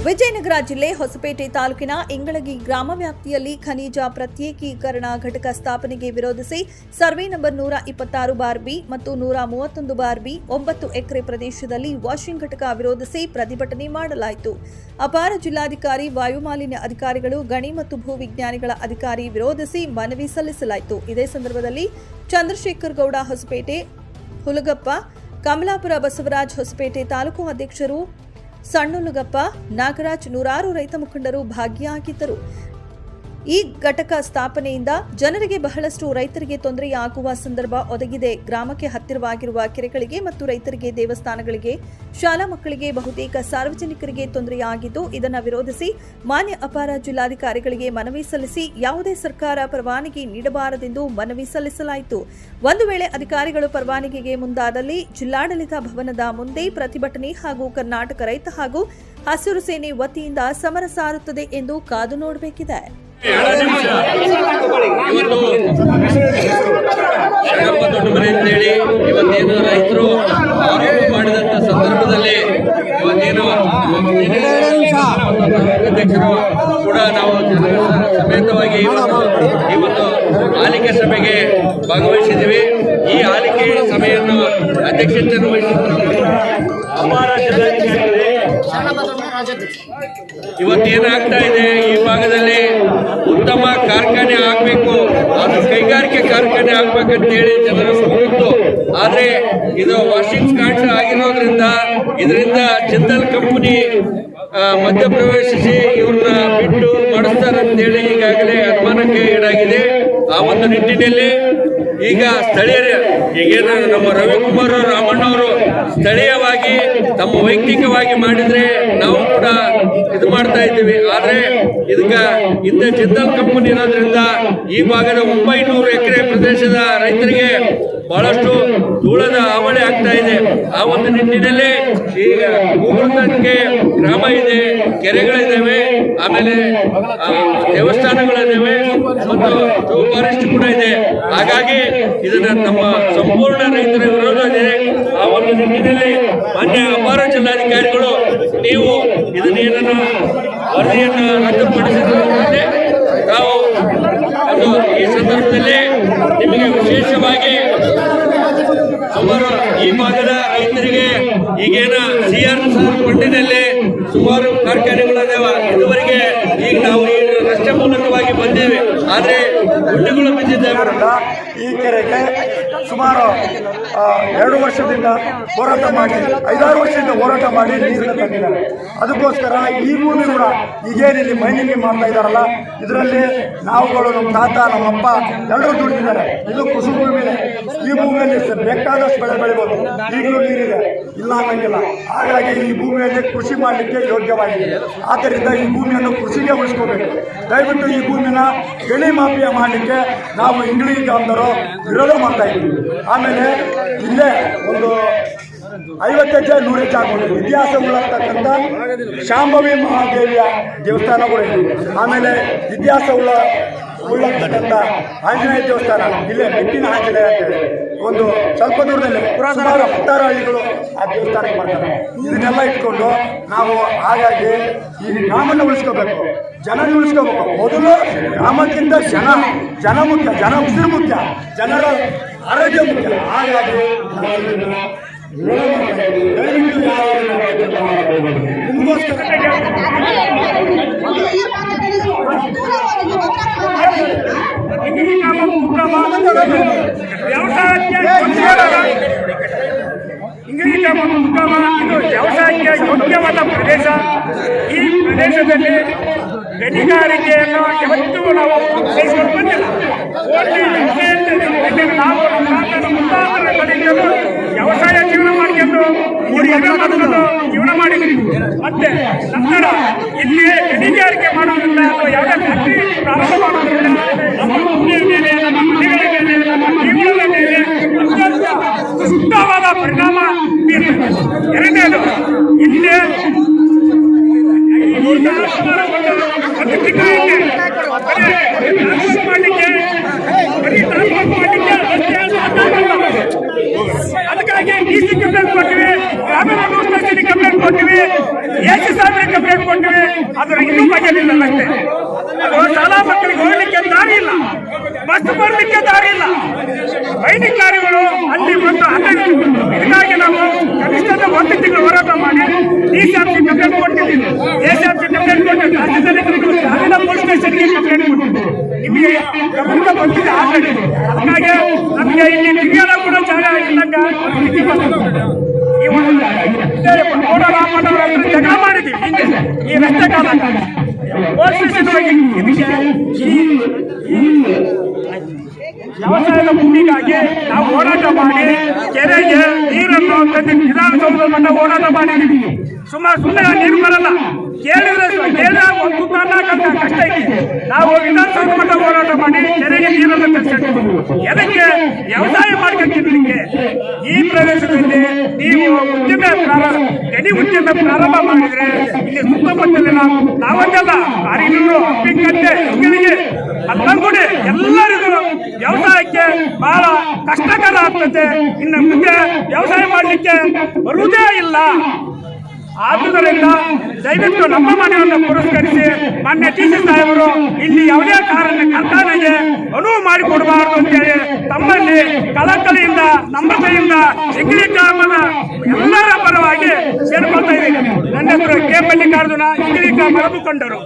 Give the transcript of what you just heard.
ವಿಜಯನಗರ ಜಿಲ್ಲೆ ಹೊಸಪೇಟೆ ತಾಲೂಕಿನ ಇಂಗಳಗಿ ಗ್ರಾಮ ವ್ಯಾಪ್ತಿಯಲ್ಲಿ ಖನಿಜ ಪ್ರತ್ಯೇಕೀಕರಣ ಘಟಕ ಸ್ಥಾಪನೆಗೆ ವಿರೋಧಿಸಿ ಸರ್ವೆ ನಂಬರ್ 126/ಬಿ ಮತ್ತು 131/ಬಿ 9 ಎಕರೆ ಪ್ರದೇಶದಲ್ಲಿ ವಾಷಿಂಗ್ ಘಟಕ ವಿರೋಧಿಸಿ ಪ್ರತಿಭಟನೆ ಮಾಡಲಾಯಿತು. ಅಪಾರ ಜಿಲ್ಲಾಧಿಕಾರಿ, ವಾಯುಮಾಲಿನ್ಯ ಅಧಿಕಾರಿಗಳು, ಗಣಿ ಮತ್ತು ಭೂ ವಿಜ್ಞಾನಿಗಳ ಅಧಿಕಾರಿ ವಿರೋಧಿಸಿ ಮನವಿ ಸಲ್ಲಿಸಲಾಯಿತು. ಇದೇ ಸಂದರ್ಭದಲ್ಲಿ ಚಂದ್ರಶೇಖರ್ ಗೌಡ ಹೊಸಪೇಟೆ, ಹುಲಗಪ್ಪ, ಕಮಲಾಪುರ ಬಸವರಾಜ್ ಹೊಸಪೇಟೆ ತಾಲೂಕು ಅಧ್ಯಕ್ಷರು, ಸಣ್ಣುಲಗಪ್ಪ, ನಾಗರಾಜ್, ನೂರಾರು ರೈತ ಮುಖಂಡರು ಭಾಗಿಯಾಗಿದ್ದರು. ಈ ಘಟಕ ಸ್ಥಾಪನೆಯಿಂದ ಜನರಿಗೆ ಬಹಳಷ್ಟು ರೈತರಿಗೆ ತೊಂದರೆಯಾಗುವ ಸಂದರ್ಭ ಒದಗಿದೆ. ಗ್ರಾಮಕ್ಕೆ ಹತ್ತಿರವಾಗಿರುವ ಕೆರೆಗಳಿಗೆ ಮತ್ತು ರೈತರಿಗೆ, ದೇವಸ್ಥಾನಗಳಿಗೆ, ಶಾಲಾ ಮಕ್ಕಳಿಗೆ, ಬಹುತೇಕ ಸಾರ್ವಜನಿಕರಿಗೆ ತೊಂದರೆಯಾಗಿದ್ದು, ಇದನ್ನು ವಿರೋಧಿಸಿ ಮಾನ್ಯ ಅಪಾರ ಜಿಲ್ಲಾಧಿಕಾರಿಗಳಿಗೆ ಮನವಿ ಸಲ್ಲಿಸಿ ಯಾವುದೇ ಸರ್ಕಾರ ಪರವಾನಗಿ ನೀಡಬಾರದೆಂದು ಮನವಿ ಸಲ್ಲಿಸಲಾಯಿತು. ಒಂದು ವೇಳೆ ಅಧಿಕಾರಿಗಳು ಪರವಾನಗಿಗೆ ಮುಂದಾದಲ್ಲಿ ಜಿಲ್ಲಾಡಳಿತ ಭವನದ ಮುಂದೆ ಪ್ರತಿಭಟನೆ ಹಾಗೂ ಕರ್ನಾಟಕ ರೈತ ಹಾಗೂ ಹಸಿರು ಸೇನೆ ವತಿಯಿಂದ ಸಮರ ಸಾರುತ್ತದೆ ಎಂದು ಕಾದು ನೋಡಬೇಕಿದೆ. ಇವತ್ತು ಶರಣಪ್ಪ ದೊಡ್ಡ ಮನೆ ಅಂತೇಳಿ ಇವತ್ತೇನು ರೈತರು ಆರೋಪ ಮಾಡಿದಂತ ಸಂದರ್ಭದಲ್ಲಿ ಇವತ್ತೇನು ಅಧ್ಯಕ್ಷರು ಕೂಡ ನಾವು ಸಮೇತವಾಗಿ ಈ ಒಂದು ಆಲಿಕೆ ಸಭೆಗೆ ಭಾಗವಹಿಸಿದ್ದೀವಿ. ಈ ಆಲಿಕೆ ಸಭೆಯನ್ನು ಅಧ್ಯಕ್ಷತೆಯನ್ನು ವಹಿಸಿದ್ದಾರೆ. ಇವತ್ತೇನಾಗ್ತಾ ಇದೆ, ಈ ಭಾಗದಲ್ಲಿ ಉತ್ತಮ ಕಾರ್ಖಾನೆ ಆಗಬೇಕು, ಅದು ಕೈಗಾರಿಕೆ ಕಾರ್ಖಾನೆ ಆಗ್ಬೇಕಂತೇಳಿ ಜನರು ಗೊತ್ತು. ಆದರೆ ಇದು ವಾಷಿಂಗ್ ಕಾಂಡ ಆಗಿರೋದ್ರಿಂದ ಇದರಿಂದ ಜಿಂದಾಲ್ ಕಂಪನಿ ಮಧ್ಯಪ್ರವೇಶಿಸಿ ಇವ್ರನ್ನ ಬಿಟ್ಟು ಮಾಡಿಸ್ತಾರಂತೇಳಿ ಈಗಾಗಲೇ ಅನುಮಾನಕ್ಕೆ ಈಡಾಗಿದೆ. ಆ ಒಂದು ನಿಟ್ಟಿನಲ್ಲಿ ಈಗ ಸ್ಥಳೀಯರು, ಈಗೇನು ನಮ್ಮ ರವಿಕುಮಾರ್ ರಾಮಣ್ಣವರು ಸ್ಥಳೀಯವಾಗಿ ತಮ್ಮ ವೈಯಕ್ತಿಕವಾಗಿ ಮಾಡಿದ್ರೆ ನಾವು ಕೂಡ ಇದು ಮಾಡ್ತಾ ಇದ್ದೀವಿ. ಆದ್ರೆ ಇದಕ್ಕೆ ಹಿಂದೆ ಜಿಂದಾಲ್ ಕಂಪನಿ ಇರೋದ್ರಿಂದ ಈ ಭಾಗದ 900 ಎಕರೆ ಪ್ರದೇಶದ ರೈತರಿಗೆ ಬಹಳಷ್ಟು ಧೂಳದ ಹಾವಳಿ ಆಗ್ತಾ ಇದೆ. ಆ ಒಂದು ನಿಟ್ಟಿನಲ್ಲಿ ಈಗ ಭೂಮಂಡಲಕ್ಕೆ ಗ್ರಾಮ ಇದೆ, ಕೆರೆಗಳಿದ್ದಾವೆ, ಆಮೇಲೆ ದೇವಸ್ಥಾನಗಳಿದ್ದಾವೆ ಮತ್ತು ಫಾರೆಸ್ಟ್ ಕೂಡ ಇದೆ. ಹಾಗಾಗಿ ಇದನ್ನ ನಮ್ಮ ಸಂಪೂರ್ಣ ರೈತರ ವಿರೋಧ ಇದೆ. ಆ ಒಂದು ನಿಟ್ಟಿನಲ್ಲಿ ಮಾನ್ಯ ಅಪಾರ ಜಿಲ್ಲಾಧಿಕಾರಿಗಳು ನೀವು ಇದನ್ನೇನನ್ನು ವರದಿಯನ್ನು ರದ್ದುಪಡಿಸಿದ್ರೆ ನಾವು ಅದು ಈ ಸಂದರ್ಭದಲ್ಲಿ ನಿಮಗೆ ವಿಶೇಷವಾಗಿ ಸುಮಾರು ಈ ಭಾಗದ ರೈತರಿಗೆ ಈಗೇನ CR ಫಂಡಿನಲ್ಲಿ ಸುಮಾರು ಕಾರ್ಖಾನೆಗಳಿದಾವೆ. ಇದುವರೆಗೆ ಈಗ ನಾವು ಈ ರಸ್ತೆ ಮೂಲಕವಾಗಿ ಬಂದೇವೆ, ಆದರೆ ಗುಡ್ಡೆಗಳು ಬಿದ್ದಿದ್ದೇವೆ. ಈ ಕೆರೆಗೆ ಸುಮಾರು 2 ವರ್ಷದಿಂದ ಹೋರಾಟ ಮಾಡಿ, 5-6 ವರ್ಷದಿಂದ ಹೋರಾಟ ಮಾಡಿ ನೀರನ್ನು ತಂದಿದ್ದಾರೆ. ಅದಕ್ಕೋಸ್ಕರ ಈ ಭೂಮಿ ಕೂಡ ಈಗೇನಿಲ್ಲಿ ಮೈನಿಂಗ್ ಮಾಡ್ತಾ ಇದ್ದಾರಲ್ಲ, ಇದರಲ್ಲಿ ನಾವುಗಳು, ನಮ್ಮ ತಾತ, ನಮ್ಮಪ್ಪ ಎಲ್ಲರೂ ದುಡಿದಿದ್ದಾರೆ. ಇದು ಕೃಷಿ ಭೂಮಿನೇ. ಈ ಭೂಮಿಯಲ್ಲಿ ಬೇಕಾದಷ್ಟು ಬೆಳೆ ಬೆಳಿಬೋದು. ಈಗಲೂ ನೀರಿದೆ, ಇಲ್ಲ ಅನ್ನಂಗಿಲ್ಲ. ಹಾಗಾಗಿ ಈ ಭೂಮಿಯಲ್ಲಿ ಕೃಷಿ ಮಾಡಲಿಕ್ಕೆ ಯೋಗ್ಯವಾಗಿದೆ. ಆದ್ದರಿಂದ ಈ ಭೂಮಿಯನ್ನು ಕೃಷಿಗೆ ಉಳಿಸ್ಕೋಬೇಕು. ದಯವಿಟ್ಟು ಈ ಭೂಮಿನ ಗಣಿ ಮಾಫಿಯಾ ಮಾಡಲಿಕ್ಕೆ ನಾವು ಇಂಗ್ಲಿಷ್ ಗ್ರಾಮದವರು ವಿರೋಧ ಮಾಡ್ತಾ ಇದ್ದೀವಿ. ಆಮೇಲೆ ಇಲ್ಲೇ ಒಂದು 50 ಹೆಜ್ಜೆ 100 ಹೆಜ್ಜೆ ಆಗ್ಬೋದು ಇತಿಹಾಸ ಉಳ್ಳತಕ್ಕಂಥ ಶಾಂಭವಿ ಮಹಾದೇವಿಯ ದೇವಸ್ಥಾನಗಳು ಇದೆ. ಆಮೇಲೆ ಇತಿಹಾಸ ಉಳ್ಳತಕ್ಕಂಥ ಆಂಜನೇಯ ದೇವಸ್ಥಾನ ಇಲ್ಲೇ ಮೆಟ್ಟಿನ ಆಂಜನೇಯ ಅಂತೇಳಿ ಒಂದು ಸ್ವಲ್ಪ ದೂರದಲ್ಲಿ ಸುಮಾರು 16 ಹಳ್ಳಿಗಳು ಆ ದೇವಸ್ಥಾನಕ್ಕೆ ಬರ್ತಾರೆ. ಇದನ್ನೆಲ್ಲ ಇಟ್ಕೊಂಡು ನಾವು ಹಾಗಾಗಿ ಈ ಗ್ರಾಮವನ್ನು ಉಳಿಸ್ಕೋಬೇಕು, ಜನ ಉಳಿಸ್ಕೋಬೇಕು. ಮೊದಲು ಗ್ರಾಮಕ್ಕಿಂತ ಜನ ಮುಖ್ಯ, ಜನ ಉಸಿರು ಮುಖ್ಯ, ಜನರ ಆರೋಗ್ಯ ಮುಖ್ಯ. ಹಾಗಾಗಿ ವ್ಯವಸಾಯಕ್ಕೆ ಯೋಗ್ಯವಾದ ಪ್ರದೇಶ. ಈ ಪ್ರದೇಶದಲ್ಲಿ ಗಣಿಗಾರಿಕೆಯನ್ನು ಯಾವತ್ತೂ ನಾವು ಪ್ರೋತ್ಸಾಹಿಸಿಕೊಂಡು ಬಂದಿಲ್ಲ. ನಾವು ವ್ಯವಸಾಯ ಜೀವನ ಮಾಡ್ಕೊಂಡು ಜೀವನ ಮಾಡಿದ್ವಿ. ಮತ್ತೆ ನಂತರ ಇಲ್ಲಿ ಗಣಿಗಾರಿಕೆ ಮಾಡೋದ್ರಿಂದ ಅಥವಾ ಯಾವುದೇ ಫ್ಯಾಕ್ಟರಿ ಪ್ರಾರಂಭ ಮಾಡೋದ್ರಿಂದ ನಮ್ಮ ಭೂಮಿಯ ಮೇಲೆ, ನಮ್ಮ ಮನೆಗಳ ಮೇಲೆ, ನಮ್ಮ ಜೀವನದ ಮೇಲೆ ಅತ್ಯಂತ ಸೂಕ್ತವಾದ ಪರಿಣಾಮ ಬೀರ್ತದೆ. ಎರಡನೇದು, ಇಲ್ಲಿ ಅದಕ್ಕಾಗಿ DC ಕಂಪ್ಲೇಂಟ್ ಕೊಟ್ಟಿವಿ, ಗ್ರಾಮೀಣ ಕಂಪ್ಲೇಂಟ್ ಕೊಟ್ಟಿವಿ, AC ಸಾಹೇಬರಿಗೆ ಕಂಪ್ಲೇಂಟ್ ಕೊಟ್ಟಿವಿ. ಅದರ ಇನ್ನೂ ಬಗೆಯಿಲ್ಲ ಅಷ್ಟೇ. ಅದು ಶಾಲಾ ಮಕ್ಕಳಿಗೆ ಹೋಗ್ಲಿಕ್ಕೆ ದಾರಿ ಇಲ್ಲ, ಬಸ್ ಬರಲಿಕ್ಕೆ ದಾರಿ ಇಲ್ಲ. ವೈದ್ಯಾಧಿಕಾರಿಗಳು ಅಲ್ಲಿ ಬಂದು ಇದಕ್ಕಾಗಿ ನಾವು ಕನಿಷ್ಠ 1 ತಿಂಗಳು ಹೋರಾಟ ಮಾಡಿ DCMC ಕಂಪ್ಲೇಂಟ್ ಕೊಟ್ಟಿದ್ದೀವಿ. DCMC ಕಂಪ್ಲೇಂಟ್ ಕೊಟ್ಟು ರಾಜ್ಯದಲ್ಲಿ ಪೊಲೀಸ್ ಸ್ಟೇಷನ್ಗೆ ಕಂಪ್ಲೇಂಟ್ ಕೊಟ್ಟಿದ್ದೀವಿ. ನಿಮಗೆ ಗಮನ ಬಂದಿದೆ ಆಲ್ರೆಡಿ. ಅದಕ್ಕಾಗಿ ನಮಗೆ ಇಲ್ಲಿ ತಿರುಗಾಡ ಕೂಡ ಜಾಗ ಇಲ್ಲಂಗ ಜಗಳ ಮಾಡಿದ್ದೀವಿ. ಹಿಂದೆ ಈ ರಸ್ತೆ ಕಾಲ ಪೊಲೀಸ್ ಸ್ಟೇಷನ್ ವ್ಯವಸಾಯದ ಭೂಮಿಗಾಗಿ ನಾವು ಹೋರಾಟ ಮಾಡಿ ಕೆರೆಗೆ ನೀರನ್ನು ತಂದು ವಿಧಾನಸೌಧದ ಮಟ್ಟ ಹೋರಾಟ ಮಾಡಿದ್ದೀವಿ. ಸುಮ್ಮನೆ ನೀರು ಬರಲ್ಲ, ಕೇಳಿದ್ರೆ ಒಂದು ಕಷ್ಟ ಇದೆ. ನಾವು ವಿಧಾನಸೌಧ ಮಟ್ಟ ಹೋರಾಟ ಮಾಡಿ ಕೆರೆಗೆ ನೀರನ್ನು ತರಿಸಿದ್ದೀವಿ. ಎದಕ್ಕೆ? ವ್ಯವಸಾಯ ಮಾಡ್ಕೊಂತಿರ್ಲಿಕ್ಕೆ. ಈ ಪ್ರದೇಶದಲ್ಲಿ ನೀವು ಗಣಿ ಉದ್ಯಮ ಪ್ರಾರಂಭ ಮಾಡಿದ್ರೆ ಇಲ್ಲಿ ಸುತ್ತಮುತ್ತಲಿನ ನಾವೊಂದಲ್ಲ ಕಾರಿನೂರು, ಹಪ್ಪಿಕಟ್ಟೆ, ಇಂಗಳಿಗೆ, ಅಲ್ಲಂಗುಡಿ ಎಲ್ಲರಿಗೂ ವ್ಯವಸಾಯಕ್ಕೆ ಬಹಳ ಕಷ್ಟಕರ ಆಗ್ತದೆ. ಇನ್ನು ಮುಂದೆ ವ್ಯವಸಾಯ ಮಾಡಲಿಕ್ಕೆ ಬರುವುದೇ ಇಲ್ಲ. ಆದುದರಿಂದ ದಯವಿಟ್ಟು ನಮ್ಮ ಮನೆಯನ್ನು ಪುರಸ್ಕರಿಸಿ ಮಾನ್ಯ TC ಸಾಹೇಬರು ಇಲ್ಲಿ ಯಾವುದೇ ಕಾರ್ಖಾನೆಗೆ ಅನುವು ಮಾಡಿಕೊಡಬಾರದು ಅಂತೇಳಿ ತಮ್ಮಲ್ಲಿ ಕಳಕಳಿಯಿಂದ ನಮ್ರತೆಯಿಂದ ಇಂಗ್ಲಿ ಗ್ರಾಮದ ಎಲ್ಲರ ಪರವಾಗಿ ಸೇರಿಕೊಳ್ತಾ ಇದ್ದೀನಿ. ನನ್ನ ಹೆಸರು ಕೆ. ಮಲ್ಲಿಕಾರ್ಜುನ, ಇಂಗ್ಲಿ ಗ್ರಾಮದ ಮುಖಂಡರು.